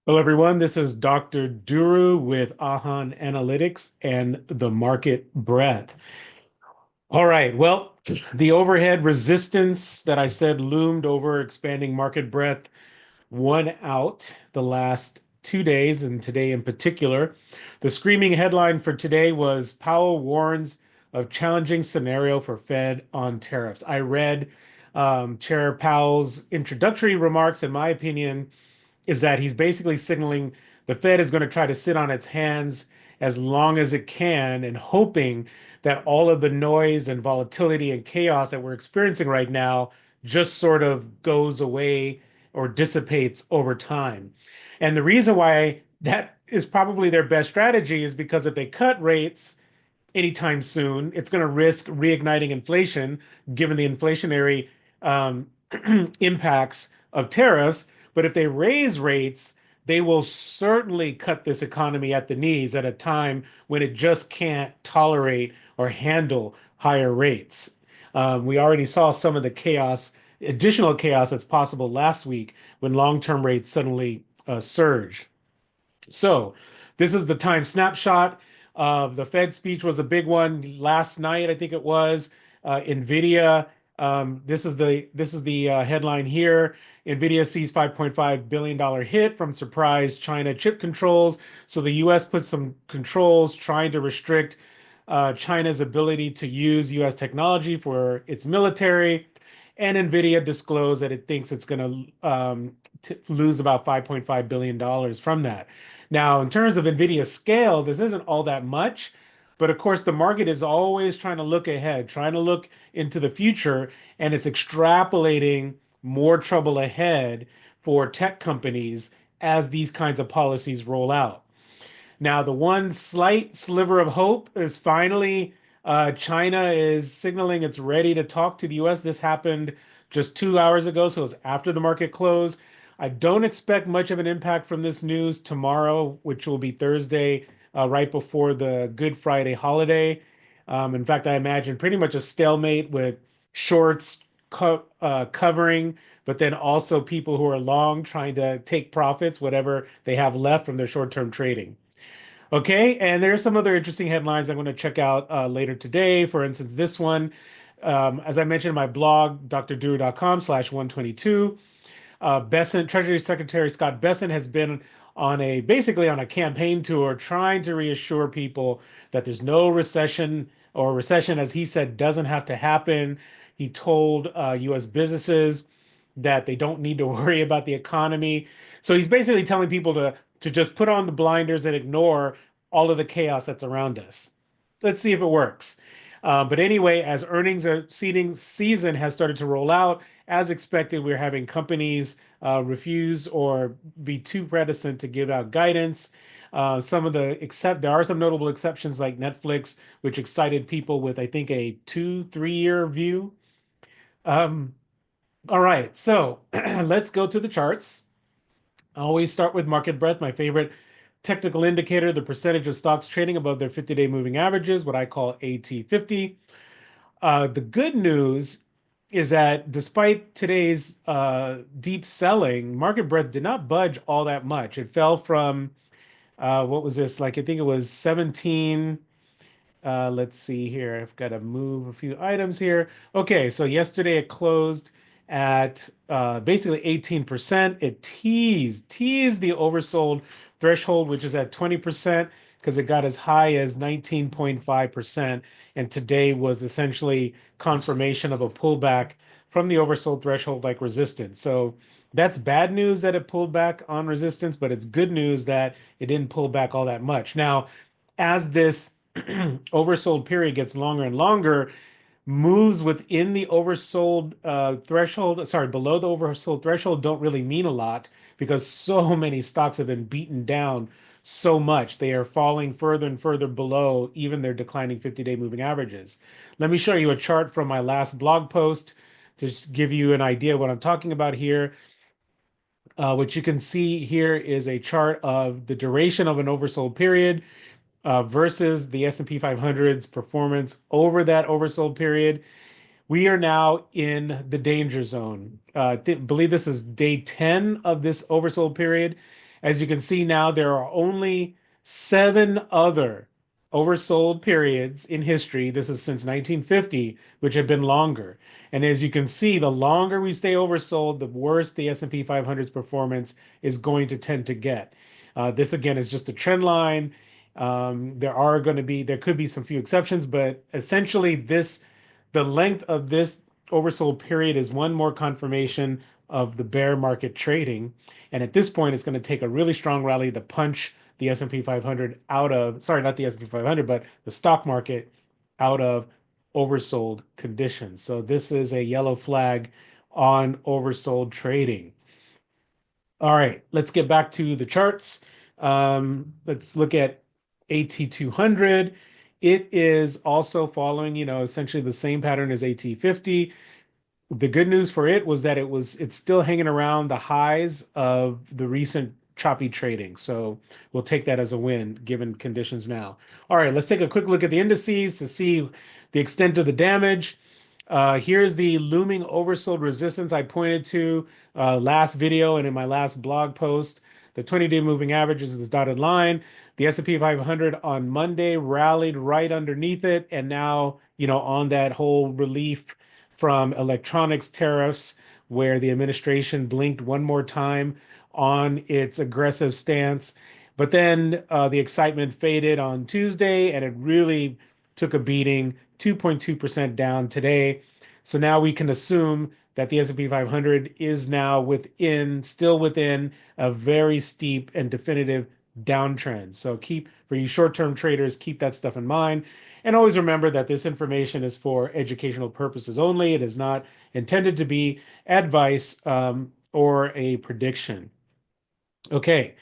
Hello, everyone. This is Dr. Duru with Ahan Analytics and the market breadth. All right. Well, the overhead resistance that I said loomed over expanding market breadth won out the last 2 days, and today in particular. The screaming headline for today was Powell warns of challenging scenario for Fed on tariffs. I read Chair Powell's introductory remarks. In my opinion, is that he's basically signaling the Fed is going to try to sit on its hands as long as it can and hoping that all of the noise and volatility and chaos that we're experiencing right now just sort of goes away or dissipates over time. And the reason why that is probably their best strategy is because if they cut rates anytime soon, it's going to risk reigniting inflation, given the inflationary um, impacts of tariffs. But if they raise rates, they will certainly cut this economy at the knees at a time when it just can't tolerate or handle higher rates. We already saw some of the chaos, additional chaos that's possible last week when long-term rates suddenly surge. So this is the time snapshot. The Fed speech was a big one last night, I think it was. Nvidia. This is the headline here. Nvidia sees $5.5 billion hit from surprise China chip controls. So the U.S. put some controls trying to restrict China's ability to use U.S. technology for its military. And Nvidia disclosed that it thinks it's going to lose about $5.5 billion from that. Now, in terms of Nvidia's scale, this isn't all that much, but of course, the market is always trying to look ahead, trying to look into the future, and it's extrapolating more trouble ahead for tech companies as these kinds of policies roll out. Now, the one slight sliver of hope is finally China is signaling it's ready to talk to the US. This happened just 2 hours ago, so it's after the market closed. I don't expect much of an impact from this news tomorrow, which will be Thursday, right before the Good Friday holiday. In fact, I imagine pretty much a stalemate with shorts covering, but then also people who are long trying to take profits, whatever they have left from their short-term trading. Okay, and there's some other interesting headlines I'm going to check out later today. For instance, this one, as I mentioned in my blog, drduru.com/122, Treasury Secretary Scott Bessent has been on a basically on a campaign tour trying to reassure people that there's no recession or recession, as he said, doesn't have to happen. He told U.S. businesses that they don't need to worry about the economy. So he's basically telling people to just put on the blinders and ignore all of the chaos that's around us. Let's see if it works. But anyway, as earnings are season has started to roll out, as expected, we're having companies refuse or be too reticent to give out guidance. There are some notable exceptions like Netflix, which excited people with, I think, a 2, 3 year view. Um, all right, so let's go to the charts. I always start with market breadth, my favorite technical indicator, the percentage of stocks trading above their 50-day moving averages, what I call AT50. The good news is that despite today's deep selling, market breadth did not budge all that much. It fell from, what was this? Like, I think it was 17. Let's see here. I've got to move a few items here. Okay, so yesterday it closed at basically 18%. It teased the oversold threshold, which is at 20%, because it got as high as 19.5%. And today was essentially confirmation of a pullback from the oversold threshold like resistance. So that's bad news that it pulled back on resistance, but it's good news that it didn't pull back all that much. Now, as this oversold period gets longer and longer, moves within the oversold threshold, sorry, below the oversold threshold don't really mean a lot because so many stocks have been beaten down so much. They are falling further and further below even their declining 50-day moving averages. Let me show you a chart from my last blog post to give you an idea of what I'm talking about here. What you can see here is a chart of the duration of an oversold period versus the S&P 500's performance over that oversold period. We are now in the danger zone. Believe this is day 10 of this oversold period. As you can see now, there are only seven other oversold periods in history. This is since 1950, which have been longer. And as you can see, the longer we stay oversold, the worse the S&P 500's performance is going to tend to get. This again is just a trend line. There could be some few exceptions, but essentially the length of this oversold period is one more confirmation of the bear market trading. And at this point, it's going to take a really strong rally to punch the S&P 500 out of, sorry, not the S&P 500, but the stock market out of oversold conditions. So this is a yellow flag on oversold trading. All right, let's get back to the charts. Let's look at AT200. It is also following, essentially the same pattern as AT50. The good news for it was that it's still hanging around the highs of the recent choppy trading. So we'll take that as a win given conditions now. All right, let's take a quick look at the indices to see the extent of the damage. Here's the looming oversold resistance I pointed to last video and in my last blog post. The 20-day moving average is this dotted line. The S&P 500 on Monday rallied right underneath it, and now, on that whole relief from electronics tariffs, where the administration blinked one more time on its aggressive stance. But then the excitement faded on Tuesday, and it really took a beating, 2.2% down today. So now we can assume that the S&P 500 is now still within a very steep and definitive downtrend. So for you short-term traders, keep that stuff in mind. And always remember that this information is for educational purposes only. It is not intended to be advice or a prediction. Okay,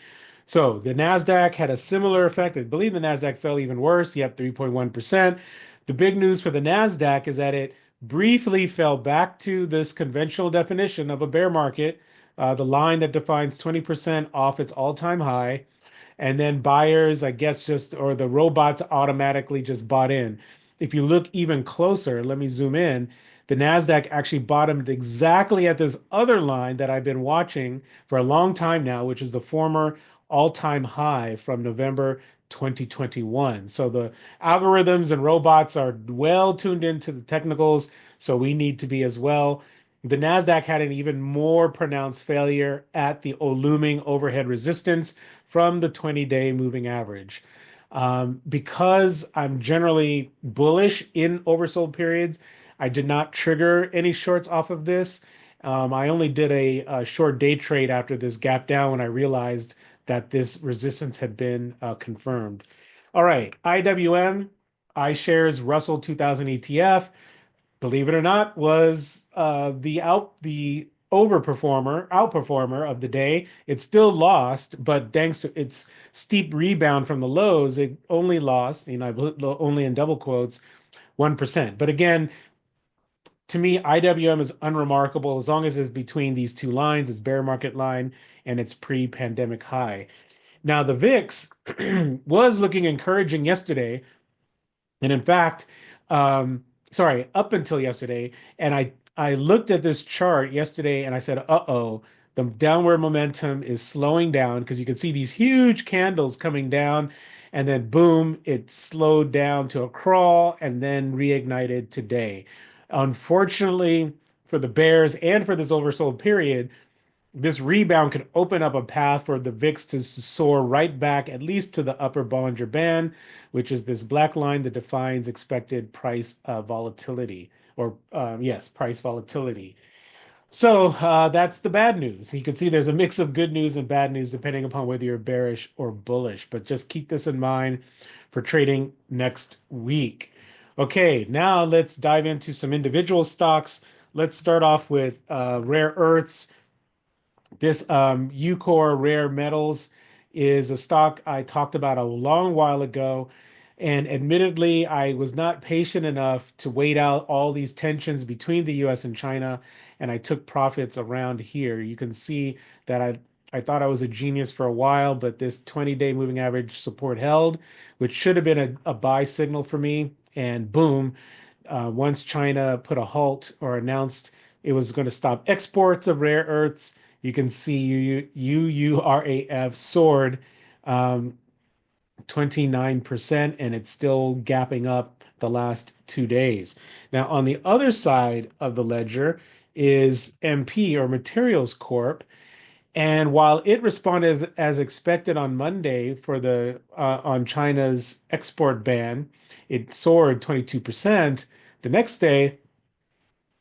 so the NASDAQ had a similar effect. I believe the NASDAQ fell even worse, yep, 3.1%. The big news for the NASDAQ is that it briefly fell back to this conventional definition of a bear market, the line that defines 20% off its all-time high. And then buyers, I guess, or the robots automatically just bought in. If you look even closer, let me zoom in. The NASDAQ actually bottomed exactly at this other line that I've been watching for a long time now, which is the former all-time high from November 2021. So the algorithms and robots are well tuned into the technicals, so we need to be as well. The NASDAQ had an even more pronounced failure at the looming overhead resistance from the 20-day moving average. Because I'm generally bullish in oversold periods, I did not trigger any shorts off of this. I only did a short day trade after this gap down when I realized that this resistance had been confirmed. All right, IWM, iShares Russell 2000 ETF, believe it or not, was the outperformer of the day. It still lost, but thanks to its steep rebound from the lows, it only lost, only in double quotes, 1%. But again, to me, IWM is unremarkable as long as it's between these two lines, its bear market line and its pre-pandemic high. Now, the VIX was looking encouraging yesterday. And in fact, up until yesterday, and I looked at this chart yesterday and I said, uh-oh, the downward momentum is slowing down because you can see these huge candles coming down, and then boom, it slowed down to a crawl and then reignited today. Unfortunately, for the bears and for this oversold period, this rebound could open up a path for the VIX to soar right back, at least to the upper Bollinger Band, which is this black line that defines expected price volatility, or yes, price volatility. So that's the bad news. You can see there's a mix of good news and bad news depending upon whether you're bearish or bullish, but just keep this in mind for trading next week. Okay, now let's dive into some individual stocks. Let's start off with rare earths. This Ucore Rare Metals is a stock I talked about a long while ago. And admittedly, I was not patient enough to wait out all these tensions between the US and China, and I took profits around here. You can see that I thought I was a genius for a while, but this 20-day moving average support held, which should have been a buy signal for me. And boom, once China put a halt or announced it was going to stop exports of rare earths, You can see UURAF soared um, 29%, and it's still gapping up the last 2 days. Now, on the other side of the ledger is MP or Materials Corp. And while it responded as expected on Monday for the on China's export ban, it soared 22%. The next day,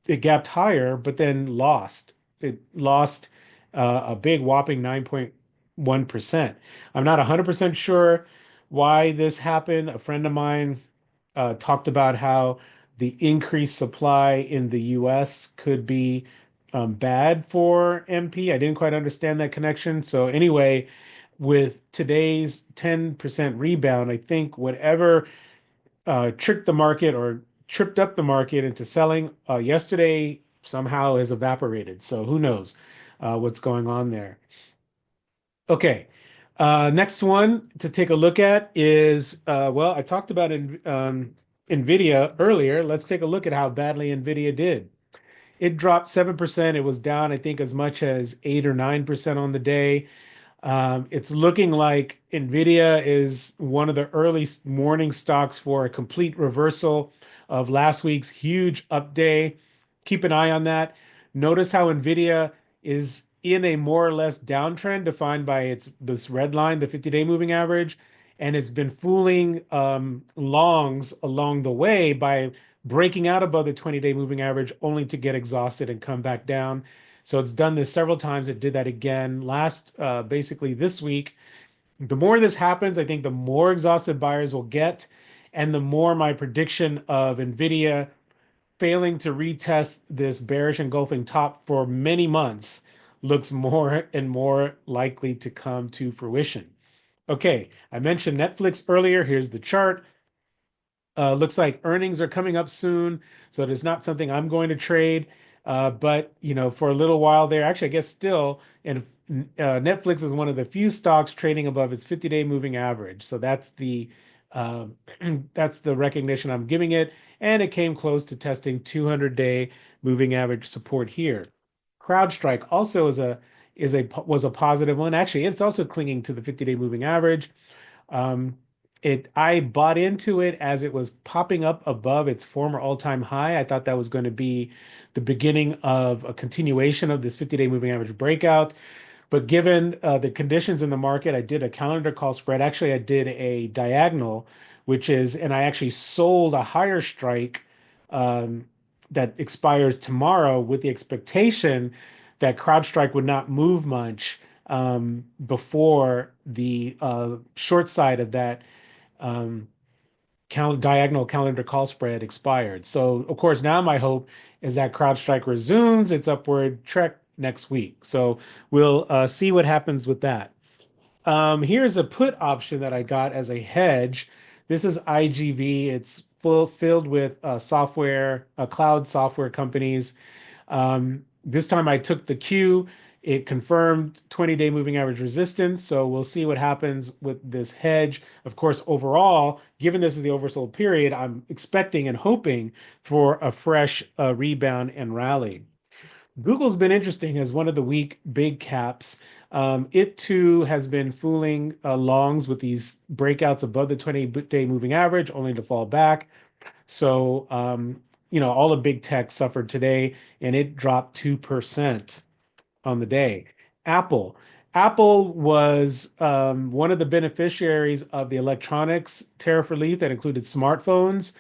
it gapped higher, but then lost. It lost a big whopping 9.1%. I'm not 100% sure why this happened. A friend of mine talked about how the increased supply in the US could be bad for MP. I didn't quite understand that connection. So, anyway, with today's 10% rebound, I think whatever tricked the market or tripped up the market into selling yesterday somehow has evaporated. So who knows what's going on there? Okay. Next one to take a look at is well, I talked about Nvidia earlier. Let's take a look at how badly Nvidia did. It dropped 7%. It was down, I think, as much as 8 or 9% on the day. It's looking like Nvidia is one of the early morning stocks for a complete reversal of last week's huge up day. Keep an eye on that. Notice how Nvidia is in a more or less downtrend defined by its this red line, the 50-day moving average, and it's been fooling longs along the way by breaking out above the 20-day moving average only to get exhausted and come back down. So it's done this several times. It did that again basically this week. The more this happens, I think the more exhausted buyers will get, and the more my prediction of Nvidia failing to retest this bearish engulfing top for many months looks more and more likely to come to fruition. Okay, I mentioned Netflix earlier. Here's the chart. Looks like earnings are coming up soon, so it is not something I'm going to trade. But for a little while there, actually, I guess still, and Netflix is one of the few stocks trading above its 50-day moving average. So that's the uh, that's the recognition I'm giving it, and it came close to testing 200-day moving average support here. CrowdStrike also was a positive one. Actually, it's also clinging to the 50-day moving average. Um, I bought into it as it was popping up above its former all-time high. I thought that was going to be the beginning of a continuation of this 50-day moving average breakout. But given the conditions in the market, I did a calendar call spread. Actually, I did a diagonal, and I actually sold a higher strike um, that expires tomorrow with the expectation that CrowdStrike would not move much before the short side of that um, diagonal calendar call spread expired. So, of course, now my hope is that CrowdStrike resumes its upward trek next week. So we'll see what happens with that. Here's a put option that I got as a hedge. This is IGV. It's filled with cloud software companies. This time I took the Q. It confirmed 20-day moving average resistance. So we'll see what happens with this hedge. Of course, overall, given this is the oversold period, I'm expecting and hoping for a fresh rebound and rally. Google's been interesting as one of the weak big caps. It too has been fooling longs with these breakouts above the 20-day moving average, only to fall back. So, all the big tech suffered today, and it dropped 2% on the day. Apple. Apple was one of the beneficiaries of the electronics tariff relief that included smartphones.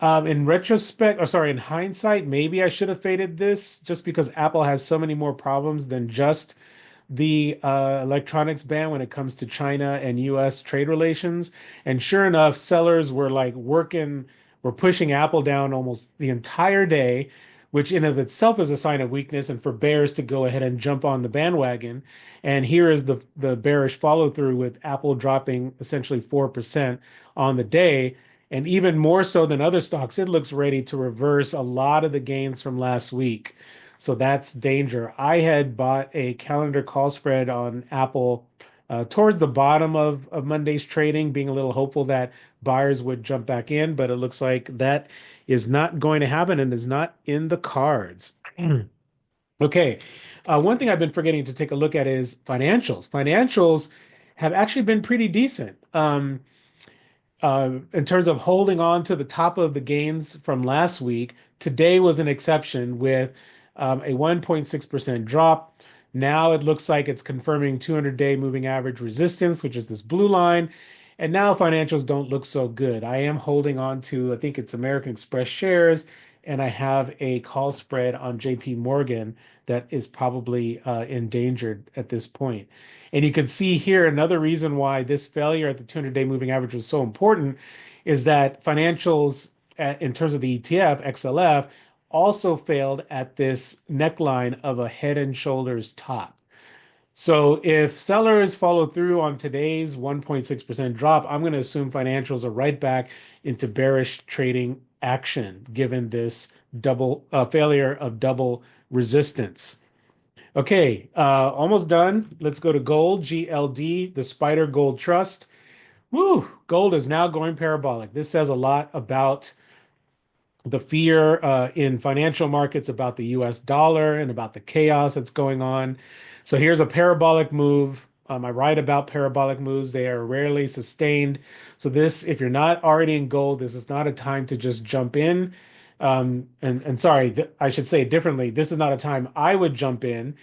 In retrospect, or sorry, in hindsight, maybe I should have faded this just because Apple has so many more problems than just the electronics ban when it comes to China and US trade relations. And sure enough, sellers were like were pushing Apple down almost the entire day, which in of itself is a sign of weakness, and for bears to go ahead and jump on the bandwagon. And here is the bearish follow through with Apple dropping essentially 4% on the day. And even more so than other stocks, it looks ready to reverse a lot of the gains from last week. So that's danger. I had bought a calendar call spread on Apple towards the bottom of Monday's trading, being a little hopeful that buyers would jump back in, but it looks like that is not going to happen and is not in the cards. Okay. One thing I've been forgetting to take a look at is financials. Financials have actually been pretty decent. In terms of holding on to the top of the gains from last week, today was an exception with a 1.6% drop. Now it looks like it's confirming 200-day moving average resistance, which is this blue line. And now financials don't look so good. I am holding on to, I think it's American Express shares, and I have a call spread on JP Morgan that is probably endangered at this point. And you can see here another reason why this failure at the 200-day moving average was so important is that financials, in terms of the ETF, XLF, also failed at this neckline of a head and shoulders top. So if sellers follow through on today's 1.6% drop, I'm going to assume financials are right back into bearish trading action, given this double failure of double resistance. Okay, almost done. Let's go to gold, GLD, the Spider Gold Trust. Woo, gold is now going parabolic. This says a lot about the fear in financial markets about the US dollar and about the chaos that's going on. So here's a parabolic move. I write about parabolic moves. They are rarely sustained. So this, if you're not already in gold, this is not a time to just jump in. And sorry, I should say it differently. This is not a time I would jump in.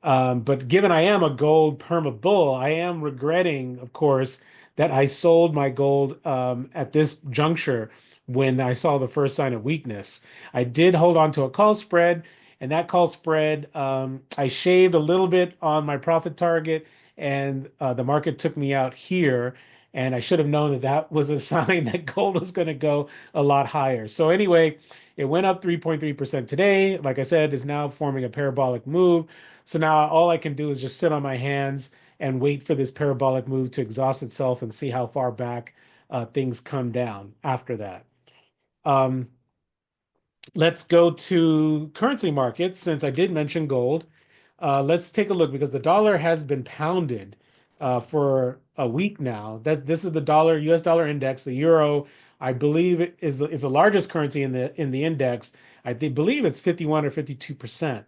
But given I am a gold perma bull, I am regretting, of course, that I sold my gold at this juncture when I saw the first sign of weakness. I did hold on to a call spread, and that call spread, I shaved a little bit on my profit target, and the market took me out here. And I should have known that that was a sign that gold was going to go a lot higher. So anyway, it went up 3.3% today. Like I said, is now forming a parabolic move. So now all I can do is just sit on my hands and wait for this parabolic move to exhaust itself and see how far back things come down after that. Um, let's go to currency markets since I did mention gold. Let's take a look because the dollar has been pounded for a week now. That this is the dollar US dollar index. The euro, I believe, is the largest currency in the index. Believe it's 51 or 52%.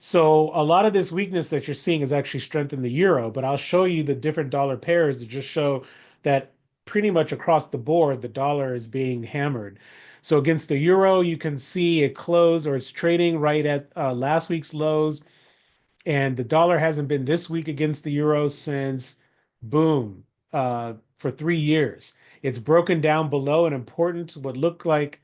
So a lot of this weakness that you're seeing is actually strength in the euro, but I'll show you the different dollar pairs to just show that pretty much across the board, the dollar is being hammered. So against the euro, you can see it close or it's trading right at last week's lows. And the dollar hasn't been this weak against the euro since boom, for 3 years. It's broken down below an important, what looked like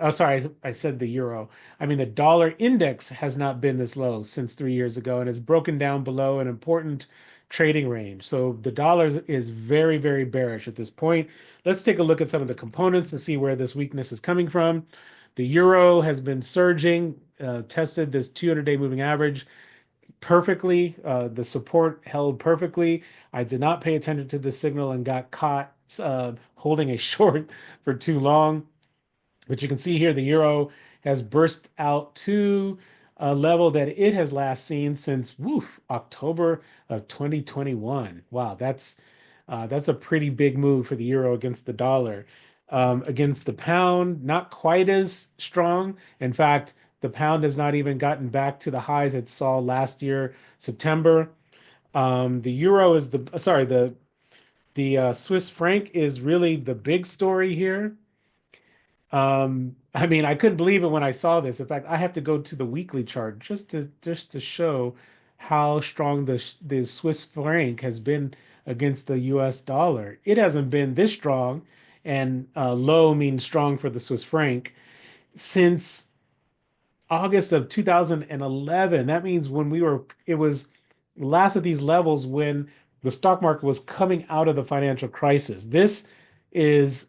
sorry, I said the euro. I mean, the dollar index has not been this low since 3 years ago, and it's broken down below an important trading range. So the dollar is very, very bearish at this point. Let's take a look at some of the components to see where this weakness is coming from. The euro has been surging, tested this 200-day moving average perfectly. The support held perfectly. I did not pay attention to the signal and got caught holding a short for too long. But you can see here the euro has burst out to a level that it has last seen since woof, October of 2021. Wow, that's a pretty big move for the euro against the dollar. Against the pound, not quite as strong. In fact, the pound has not even gotten back to the highs it saw last year, September. The euro is the Swiss franc is really the big story here. I mean, I couldn't believe it when I saw this. In fact, I have to go to the weekly chart just to show how strong the Swiss franc has been against the US dollar. It hasn't been this strong, and low means strong for the Swiss franc since August of 2011. That means it was last at these levels when the stock market was coming out of the financial crisis. This is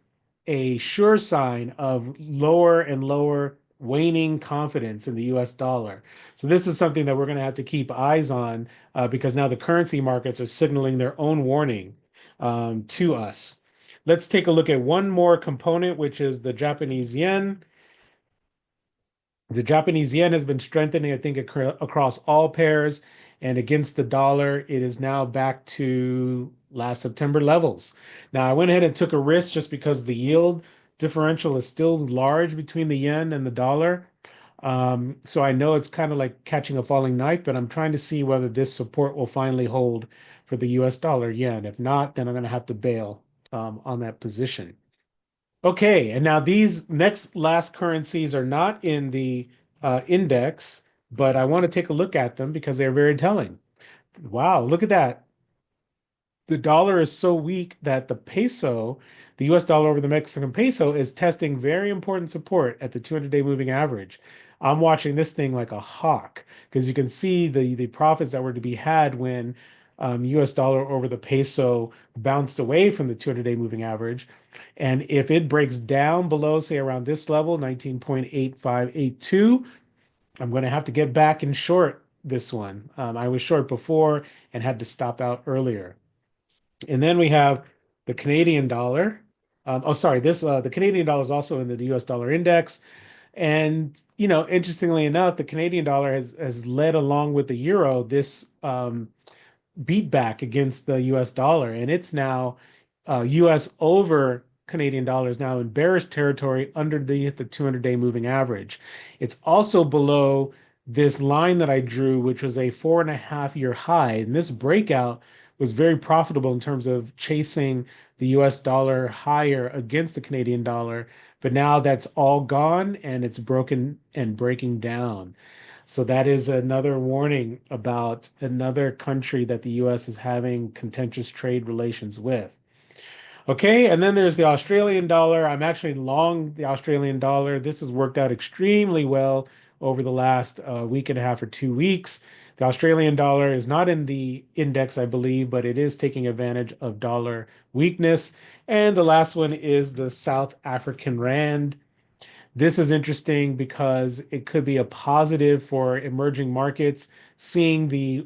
a sure sign of lower and lower waning confidence in the US dollar. So this is something that we're going to have to keep eyes on because now the currency markets are signaling their own warning to us. Let's take a look at one more component, which is the Japanese yen. The Japanese yen has been strengthening, I think, across all pairs. And against the dollar, it is now back to last September levels. Now, I went ahead and took a risk just because the yield differential is still large between the yen and the dollar. So I know it's kind of like catching a falling knife, but I'm trying to see whether this support will finally hold for the US dollar yen. If not, then I'm going to have to bail on that position. Okay, and now these next last currencies are not in the index, but I want to take a look at them because they're very telling. Wow, look at that. The dollar is so weak that the peso, the US dollar over the Mexican peso, is testing very important support at the 200-day moving average. I'm watching this thing like a hawk because you can see the profits that were to be had when US dollar over the peso bounced away from the 200-day moving average. And if it breaks down below, say around this level, 19.8582, I'm going to have to get back in short this one. I was short before and had to stop out earlier. And then we have the Canadian dollar. Oh, sorry, this the Canadian dollar is also in the US dollar index. And interestingly enough, the Canadian dollar has led along with the euro this beat back against the US dollar, and it's now US over Canadian dollars now in bearish territory underneath the 200-day moving average. It's also below this line that I drew, which was a 4.5 year high. And this breakout was very profitable in terms of chasing the US dollar higher against the Canadian dollar. But now that's all gone and it's broken and breaking down. So that is another warning about another country that the US is having contentious trade relations with. Okay, and then there's the Australian dollar. I'm actually long the Australian dollar. This has worked out extremely well over the last week and a half or 2 weeks. The Australian dollar is not in the index, I believe, but it is taking advantage of dollar weakness. And the last one is the South African rand. This is interesting because it could be a positive for emerging markets, seeing the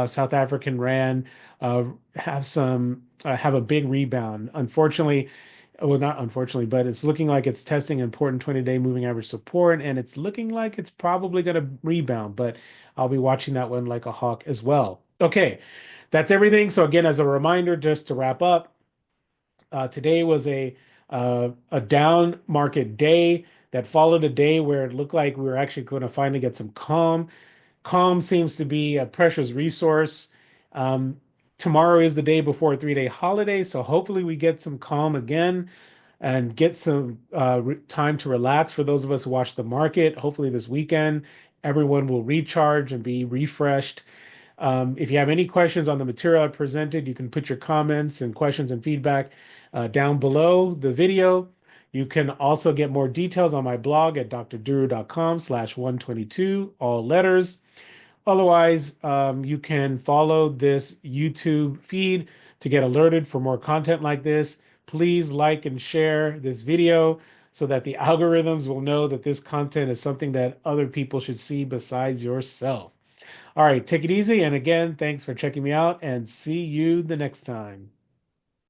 South African rand have a big rebound. Unfortunately, well, not unfortunately, but it's looking like it's testing important 20-day moving average support, and it's looking like it's probably going to rebound, but I'll be watching that one like a hawk as well. Okay, that's everything. So again, as a reminder, just to wrap up, today was a down market day that followed a day where it looked like we were actually going to finally get some calm. Calm seems to be a precious resource. Um, Tomorrow is the day before a 3-day holiday, so hopefully we get some calm again and get some time to relax for those of us who watch the market. Hopefully this weekend, everyone will recharge and be refreshed. If you have any questions on the material I presented, you can put your comments and questions and feedback down below the video. You can also get more details on my blog at drduru.com/122, all letters. Otherwise, you can follow this YouTube feed to get alerted for more content like this. Please like and share this video so that the algorithms will know that this content is something that other people should see besides yourself. All right, take it easy. And again, thanks for checking me out and see you the next time.